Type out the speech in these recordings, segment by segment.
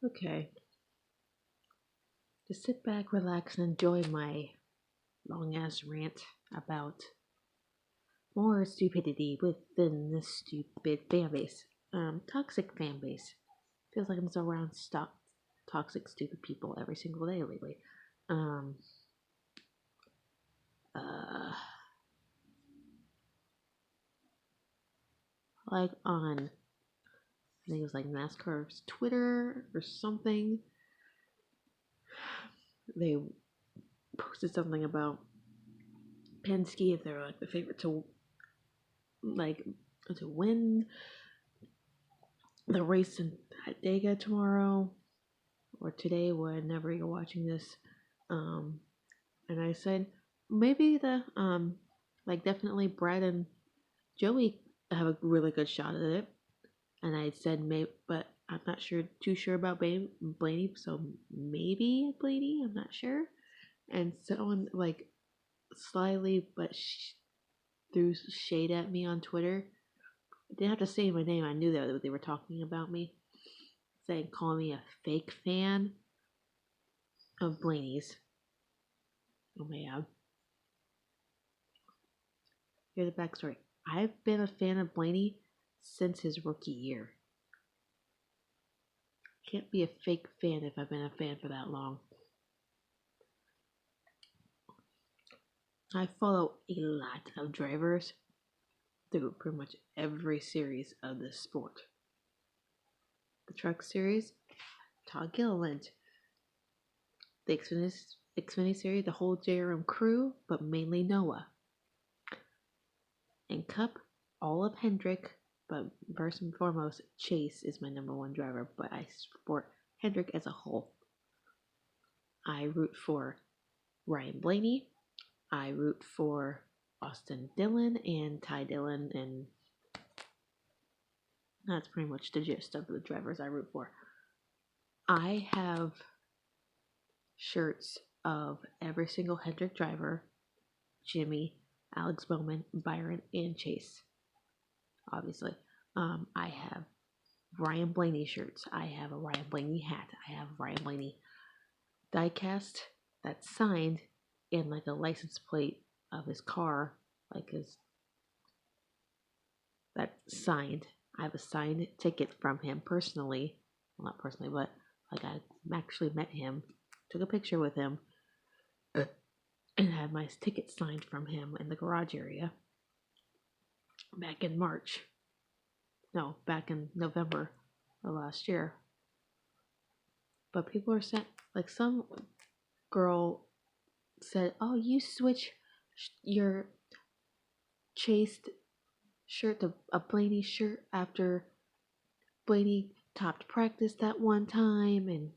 Okay. Just sit back, relax, and enjoy my long ass rant about more stupidity within this stupid fan base. Toxic fan base. Feels like I'm just around toxic, stupid people every single day lately. Um, uh, like on, I think it was like NASCAR's Twitter or something. They posted something about Penske if they're like the favorite to like to win the race in Dega tomorrow or today, whenever you're watching this. Um, and I said maybe like definitely Brad and Joey have a really good shot at it. And I said maybe, but I'm not too sure about Blaney, so maybe Blaney. I'm not sure. And someone like slyly but threw shade at me on Twitter. I didn't have to say my name. I knew that they were talking about me, saying call me a fake fan of Blaney's. Oh man, here's the backstory. I've been a fan of Blaney since his rookie year. Can't be a fake fan if I've been a fan for that long. I follow a lot of drivers through pretty much every series of this sport. The truck series, Todd Gilliland. The Xfinity series, the whole JRM crew, but mainly Noah. And Cup, all of Hendrick, but first and foremost, Chase is my number one driver, but I support Hendrick as a whole. I root for Ryan Blaney. I root for Austin Dillon and Ty Dillon, and that's pretty much the gist of the drivers I root for. I have shirts of every single Hendrick driver, Jimmy, Alex Bowman, Byron, and Chase. Obviously, I have Ryan Blaney shirts. I have a Ryan Blaney hat. I have Ryan Blaney diecast that's signed in like a license plate of his car, like his that's signed. I have a signed ticket from him personally. Well, not personally, but like I actually met him, took a picture with him, and had my ticket signed from him in the garage area back in March. No, back in November of last year. But people are saying, like, some girl said, "Oh, you switch your Chased shirt to a Blaney shirt after Blaney topped practice that one time, and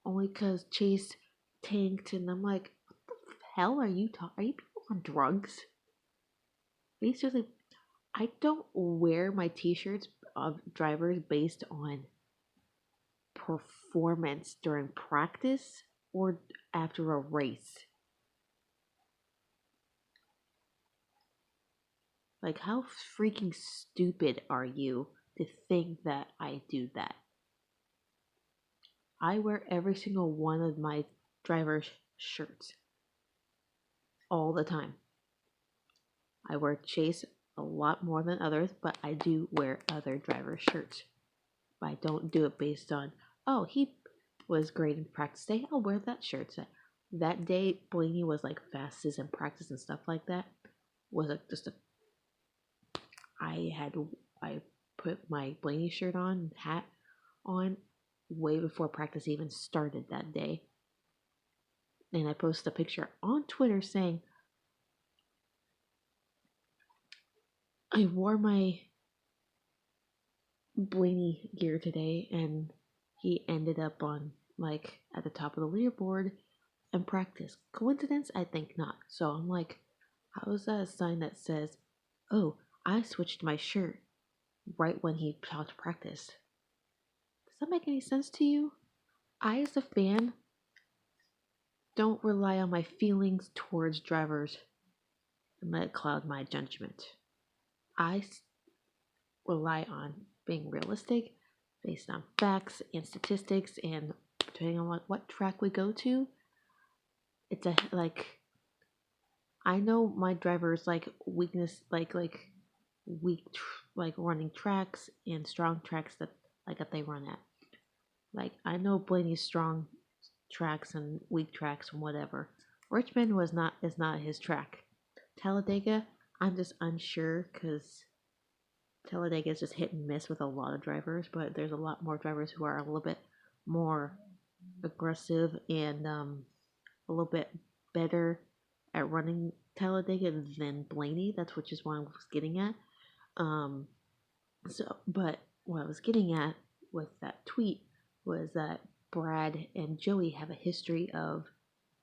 only because Chase tanked." And I'm like, "What the hell are you talking? Are you people on drugs?" Are you seriously? I don't wear my T-shirts of drivers based on performance during practice or after a race. Like, how freaking stupid are you to think that I do that? I wear every single one of my driver's shirts all the time. I wear Chase a lot more than others, but I do wear other driver's shirts. But I don't do it based on, oh, he was great in practice day. I'll wear that shirt. So that day, Blaney was like fastest in practice and stuff like that. Was it just a I put my Blaney shirt on, hat on, way before practice even started that day. And I posted a picture on Twitter saying, I wore my Blaney gear today, and he ended up on like at the top of the leaderboard in practice. Coincidence? I think not. So I'm like, how is that a sign that says, oh, I switched my shirt right when he stopped practice? Does that make any sense to you? I, as a fan, don't rely on my feelings towards drivers and let it cloud my judgment. I rely on being realistic based on facts and statistics, and depending on what track we go to, it's a like I know my driver's like weakness, like weak like running tracks and strong tracks that they run at. Like I know Blaney's strong tracks and weak tracks and whatever. Richmond is not his track. Talladega, I'm just unsure because Talladega is just hit and miss with a lot of drivers, but there's a lot more drivers who are a little bit more aggressive and a little bit better at running Talladega than Blaney. That's which is what I was getting at. Um, but what I was getting at with that tweet was that Brad and Joey have a history of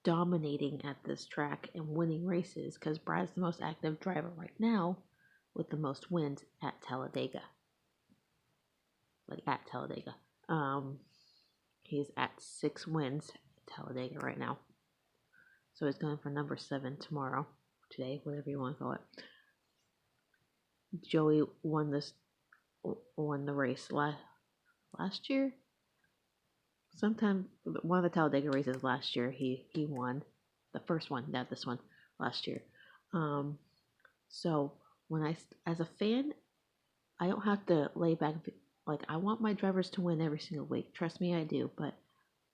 dominating at this track and winning races because Brad's the most active driver right now with the most wins at Talladega. Like at Talladega. He's at 6 wins at Talladega right now. So he's going for number 7 tomorrow, today, whatever you want to call it. Joey won the race last year. Sometime one of the Talladega races last year, he won the first one, not this one, last year. So when as a fan, I don't have to lay back. Like I want my drivers to win every single week. Trust me, I do. But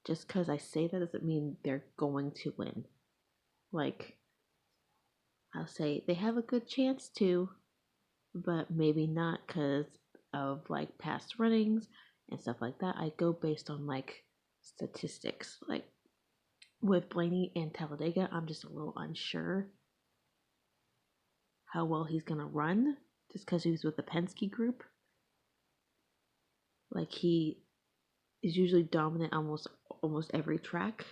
just because I say that doesn't mean they're going to win. Like I'll say they have a good chance to, but maybe not because of like past runnings and stuff like that. I go based on like statistics. Like with Blaney and Talladega, I'm just a little unsure how well he's gonna run just because he was with the Penske group. Like he is usually dominant almost every track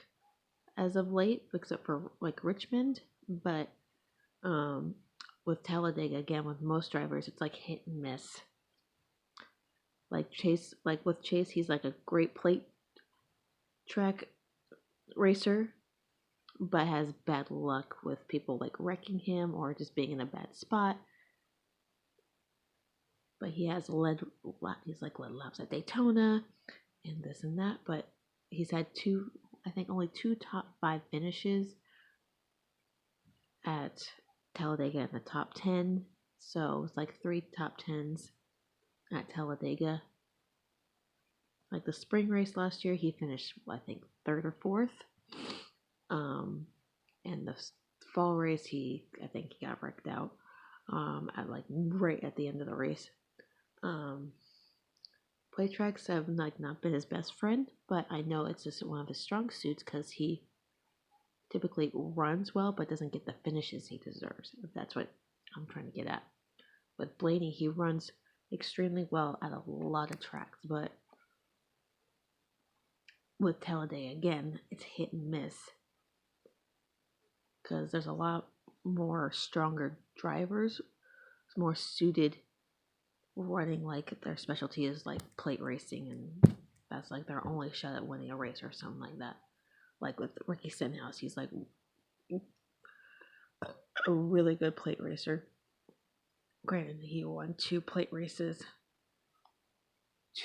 as of late, except for like Richmond. But with Talladega again, with most drivers, it's like hit and miss. Like Chase, like with Chase, he's like a great plate track racer, but has bad luck with people like wrecking him or just being in a bad spot. But he's like led laps at Daytona and this and that. But he's had only 2 top 5 finishes at Talladega in the top 10. So it's like 3 top 10s at Talladega. Like the spring race last year, he finished, I think, 3rd or 4th. And the fall race, I think he got wrecked out at like right at the end of the race. Play tracks have like not been his best friend, but I know it's just one of his strong suits because he typically runs well but doesn't get the finishes he deserves. If that's what I'm trying to get at. With Blaney, he runs extremely well at a lot of tracks, but with Talladega again, it's hit and miss because there's a lot more stronger drivers, more suited running, like their specialty is like plate racing, and that's like their only shot at winning a race or something like that. Like with Ricky Stenhouse, he's like a really good plate racer. Granted, he won 2 plate races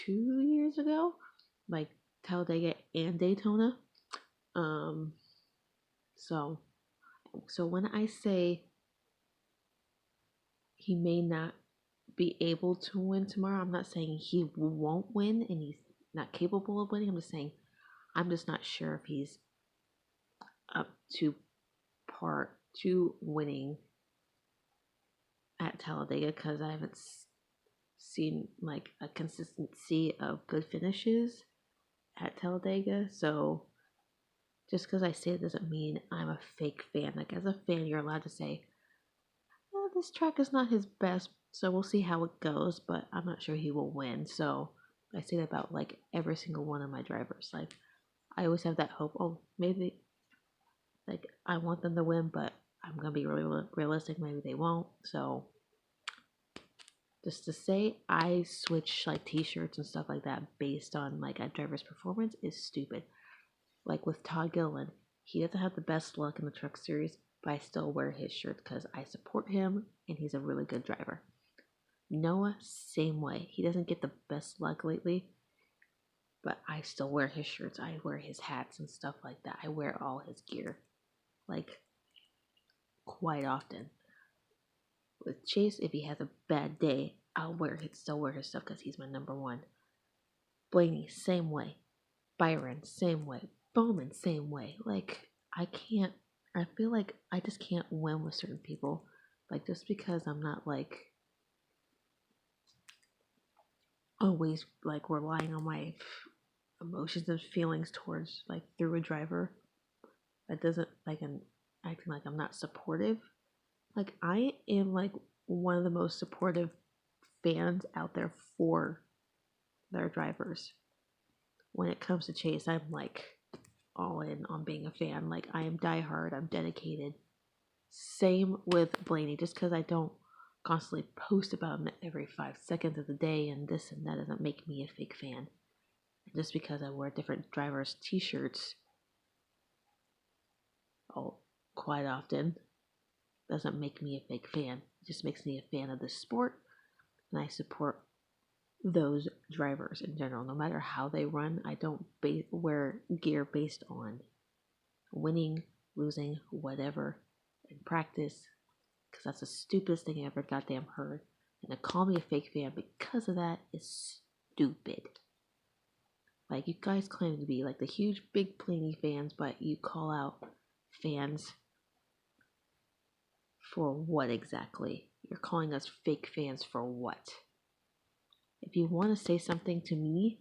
2 years ago, like Talladega and Daytona. So when I say he may not be able to win tomorrow, I'm not saying he won't win and he's not capable of winning. I'm just saying I'm just not sure if he's up to par to winning at Talladega because I haven't seen like a consistency of good finishes at Talladega. So just because I say it doesn't mean I'm a fake fan. Like as a fan, you're allowed to say, oh, this track is not his best, so we'll see how it goes, but I'm not sure he will win. So I say that about like every single one of my drivers. Like I always have that hope, oh, maybe like I want them to win, but I'm gonna be really realistic, maybe they won't. So just to say I switch like t-shirts and stuff like that based on like a driver's performance is stupid. Like with Todd Gilliland, he doesn't have the best luck in the truck series, but I still wear his shirt because I support him and he's a really good driver. Noah, same way. He doesn't get the best luck lately, but I still wear his shirts. I wear his hats and stuff like that. I wear all his gear, like, quite often. With Chase, if he has a bad day, still wear his stuff because he's my number one. Blaney, same way. Byron, same way. Bowman, same way. Like, I feel like I just can't win with certain people. Like, just because I'm not, like, always, like, relying on my emotions and feelings towards, like, through a driver, that doesn't, like, and acting like I'm not supportive. Like, I am, like, one of the most supportive fans out there for their drivers. When it comes to Chase, I'm, like, all in on being a fan. Like, I am diehard. I'm dedicated. Same with Blaney. Just because I don't constantly post about him every 5 seconds of the day and this and that doesn't make me a fake fan. Just because I wear different drivers' t-shirts quite often doesn't make me a fake fan. It just makes me a fan of the sport, and I support those drivers in general. No matter how they run, I don't wear gear based on winning, losing, whatever in practice, because that's the stupidest thing I ever goddamn heard. And to call me a fake fan because of that is stupid. Like, you guys claim to be like the huge big Blaney fans, but you call out fans for what exactly? You're calling us fake fans for what? If you want to say something to me,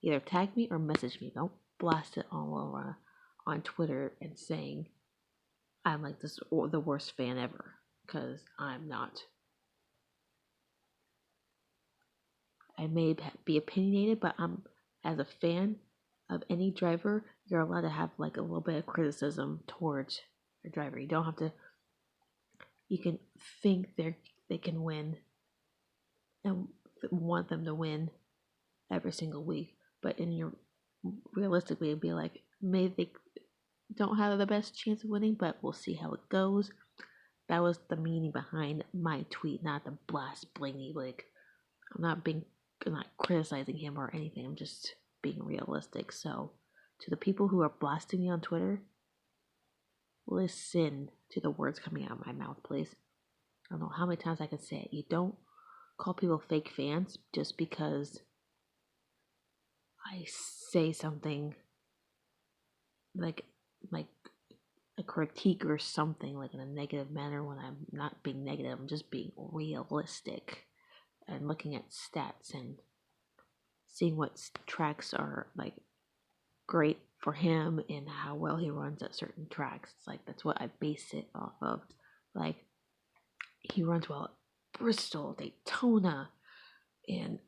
either tag me or message me. Don't blast it all over on Twitter and saying I'm like this or the worst fan ever, because I'm not. I may be opinionated, but as a fan of any driver, you're allowed to have like a little bit of criticism towards your driver. You don't have to. You can think they can win and want them to win every single week, but in your realistically, it'd be like maybe they don't have the best chance of winning, but we'll see how it goes. That was the meaning behind my tweet, not the blast Blaney. Like, I'm not criticizing him or anything. I'm just being realistic. So, to the people who are blasting me on Twitter, listen to the words coming out of my mouth, please. I don't know how many times I can say it. You don't call people fake fans just because I say something like a critique or something like in a negative manner when I'm not being negative. I'm just being realistic and looking at stats and seeing what tracks are like great for him and how well he runs at certain tracks. It's like that's what I base it off of. Like, he runs well at Bristol, Daytona, and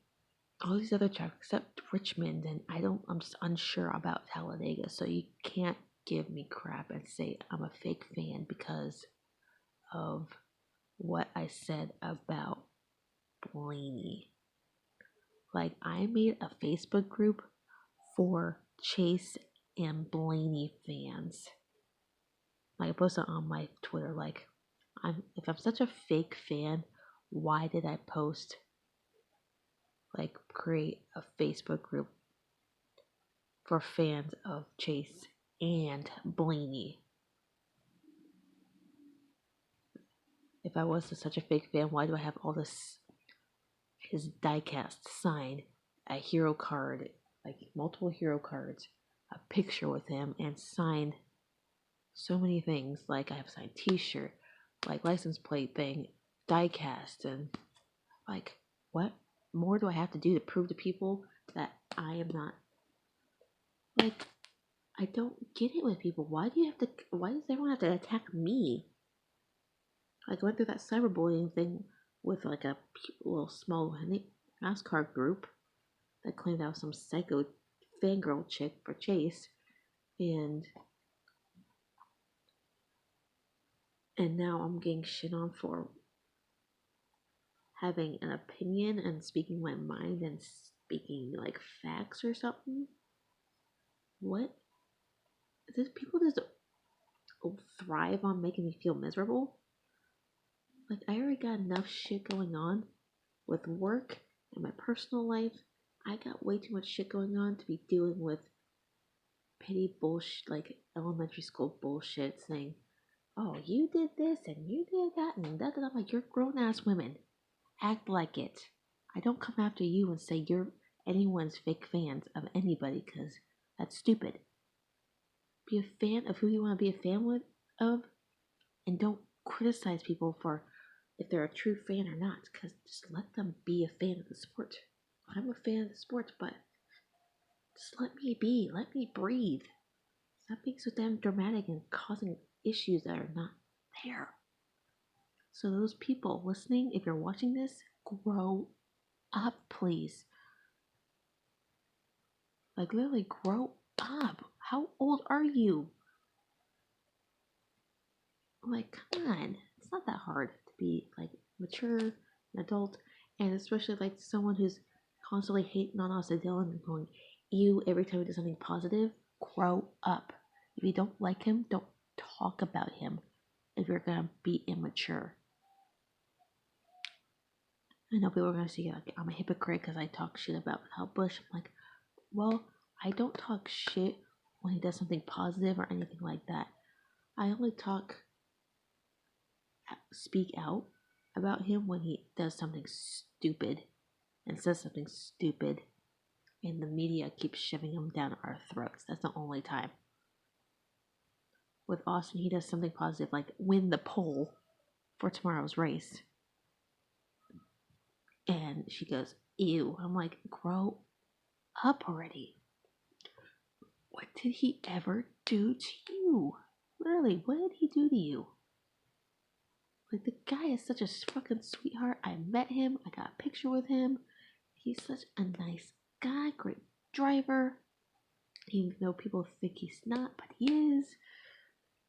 all these other tracks except Richmond, and I'm just unsure about Talladega. So you can't give me crap and say I'm a fake fan because of what I said about Blaney. Like, I made a Facebook group for Chase and Blaney fans. Like, I posted on my Twitter, like, if I'm such a fake fan, why did I create a Facebook group for fans of Chase and Blaney? If I was such a fake fan, why do I have all this, his diecast signed, a hero card, like multiple hero cards, a picture with him, and signed so many things? Like, I have signed t-shirt, like license plate thing, diecast, and like, what more do I have to do to prove to people that I am not, like, I don't get it with people. Why does everyone have to attack me? Like, I went through that cyberbullying thing with like a little small NASCAR group that claimed I was some psycho fangirl chick for Chase, and now I'm getting shit on for having an opinion and speaking my mind and speaking like facts or something. What? People just thrive on making me feel miserable? Like, I already got enough shit going on with work and my personal life. I got way too much shit going on to be dealing with petty bullshit, like elementary school bullshit, saying, "Oh, you did this and you did that," and that. I'm like, you're grown ass women. Act like it. I don't come after you and say you're anyone's fake fans of anybody, because that's stupid. Be a fan of who you want to be a fan of, and don't criticize people for if they're a true fan or not, because just let them be a fan of the sport. I'm a fan of the sport, but just let me be. Let me breathe. Stop being so damn dramatic and causing issues that are not there. So those people listening, if you're watching this, grow up, please. Like, literally grow up. How old are you? Like, come on. It's not that hard to be, like, mature, an adult, and especially, like, someone who's constantly hating on us and Dylan and going, ew, every time he does something positive. Grow up. If you don't like him, don't talk about him if you're gonna be immature. I know people are gonna say, like, I'm a hypocrite because I talk shit about Kyle Busch. I'm like, well, I don't talk shit when he does something positive or anything like that. I only speak out about him when he does something stupid and says something stupid, and the media keeps shoving him down our throats. That's the only time. With Austin, he does something positive, like win the pole for tomorrow's race. And she goes, ew. I'm like, grow up already. What did he ever do to you? Literally, what did he do to you? Like, the guy is such a fucking sweetheart. I met him. I got a picture with him. He's such a nice guy. Great driver. Even though people think he's not, but he is.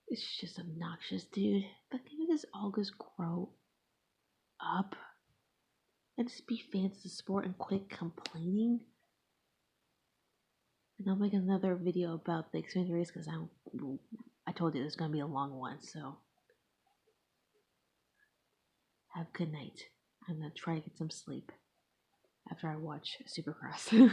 It's just obnoxious, dude. But can we just all just grow up? And just be fans of the sport and quit complaining? And I'll make another video about the Xfinity race because I told you there's going to be a long one, so have a good night. I'm going to try to get some sleep after I watch Supercross.